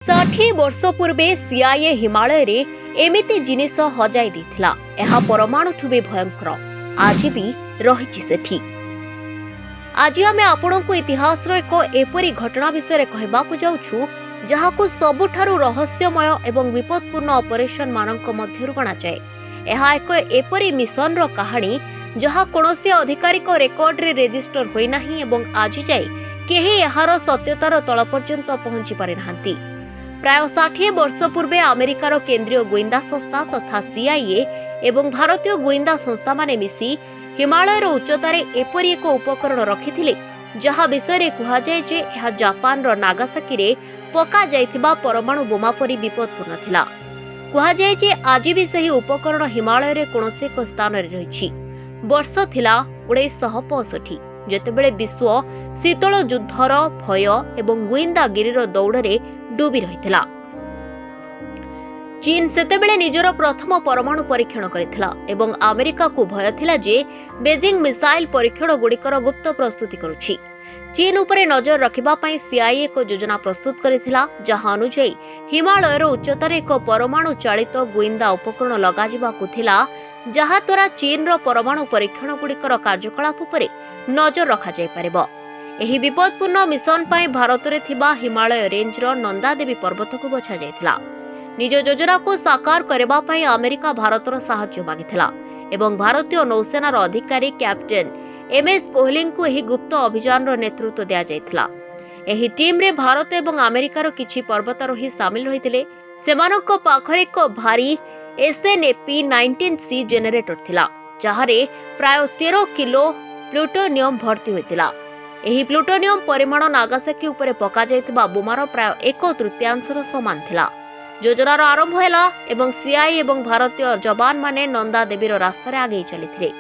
60 वर्ष पूर्वे सीआईए हिमालय रे एमिति जिनिस हजाई देथिला। एहा परमाणुठु भी भयंकर आज भी रहिछि सेठी। आज आमे आपणको इतिहास रो एक एपरी घटना विषय कहबाकू जाउछु जहाकू सबुठारु रहस्यमय एवं विपदपूर्ण ऑपरेशन मानक मध्यरु गणा जाए। एहा एक एपरी मिशन रो कहानी जहा कोनोसी अधिकारिक रेकर्ड रे रजिस्टर होई नाही एवं आज जाए केही एहार सत्यतार तळ पर्यंत पहुंची पारि नाहंती। प्राय 60 वर्ष पूर्वे अमेरिकार केंद्रीय गोइंदा संस्था तथा सीआईए एवं भारतीय गोइंदा संस्था माने मिसी हिमालयर उच्चतार एपरी एक उपकरण रखिथिले जहा विषय कहा जाए जे यह जापान रो नागासाकी रे पका जाइथिबा परमाणु बोमा परी विपदपूर्ण थिला। कहा जाए जे आज भी सही उपकरण हिमालय रे कोनोसे एक स्थान रे रहिछि। वर्ष थिला 1965 जेतेबेले विश्व शीतल युद्धर भय एवं गोइंदागिरीर दौड़े डूबी रहिथिला। चीन सेतेबेले निजर प्रथम परमाणु परीक्षण करिथिला एवं अमेरिका को भय थिला जे बेजिंग मिसाइल परीक्षण गुड़िकर गुप्त प्रस्तुति करुछि। चीन उपरे नजर रखिबा पई सीआईए को योजना प्रस्तुत करिथिला जहां अनुसार हिमालयर उच्चतार एक परमाणु चालित गोइंदा उपकरण लगा जिबाकू थिला जहा द्वारा चीन रो परमाणु परीक्षण गुड़िकर कार्यकलाप उपरे नजर रखा जाय परिबो। एही विपदपूर्ण मिशन पई भारत रे थिबा हिमालय रेंज रो नंदा देवी पर्वत को बछा जायथिला। निज योजना को साकार करबा पई अमेरिका भारत रो सहायता मागिथिला एवं भारतीय नौसेना रो अधिकारी कैप्टेन एमएस कोहली को एही गुप्त अभियान रो नेतृत्व दिया जायथिला। एही टीम रे भारत एवं अमेरिका रो किछि पर्वतारोही शामिल रहिथिले। सेमानक पाखरे एक भारी SNAP-19C जेनेरेटर थिला जहारे प्राय 13 किलो प्लूटोनियम भर्ती होइतिला। एही प्लूटोनियम परिमाण नागासाकी उपरे पका जायतिबा बोमार प्राय 1/3 समान थिला। योजनार आरंभ हैला एवं सीआई एवं भारतीय जवान माने नंदा देवीर रास्तारे आगे चलिथिले।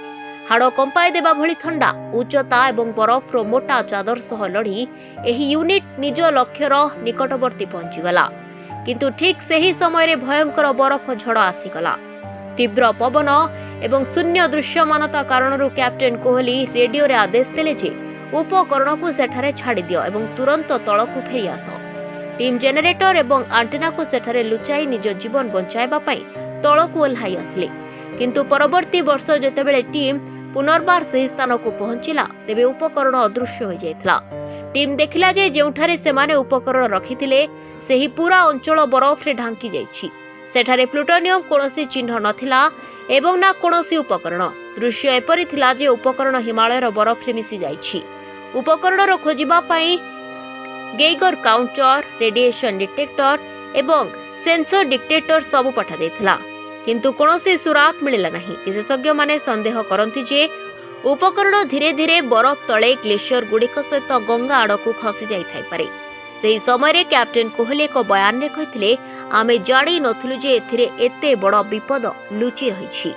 हाड़ कंपाई देबा भली ठंडा उच्चता एवं बरफ रो मोटा चादर सह लड़ी एही यूनिट निज लक्ष्यर निकटवर्ती पहुंची गला। किंतु ठीक सही समय रे भयंकर बरफ झड़ आसीगला। तीव्र पवन एवं शून्य दृश्यमानता कारणरू कैप्टेन कोहली रेडियो रे आदेश देले जे उपकरण को सेठारे छाड़ी दियो एवं तुरंत तळकू फेरी आस। टीम जेनेरेटर एवं आंटेना को सेठारे लुचाई निज जीवन बंचाइबा पई तळकू ओल्हाई आसले। किंतु परवर्ती वर्ष जेतेबेले टीम पुनर्बार सही स्थान को पहुंचिला तेबे उपकरण अदृश्य हो जायथिला। टीम देखिला जे जेउठारे सेमाने उपकरण रखिथिले सेही पूरा अंचल बरफ रे ढांकी जायछि। सेठारे प्लूटोनियम कोनोसी चिन्ह नथिला एवं ना कोनोसी उपकरण। दृश्य एपरि थिला जे उपकरण हिमालयर बरफ रे मिसी जायछि। उपकरण रो खोजिबा पई गेगर काउंटर, रेडिएशन डिटेक्टर एवं सेंसर डिटेक्टर सब पठा जायथिला किंतु कोनोसी सुराग मिलिला नाही। विशेषज्ञ माने संदेह करंती जे उपकरण धीरे धीरे बरफ तळे ग्लेशियर गुड़िक सहित गंगा आड़कू खसी जाई थाई पारे। सेही समय कैप्टेन कोहली एक बयान रे कहिथिले आमे जाणी नथिलु जे एथिरे एते बड़ विपद लुचि रहिछि।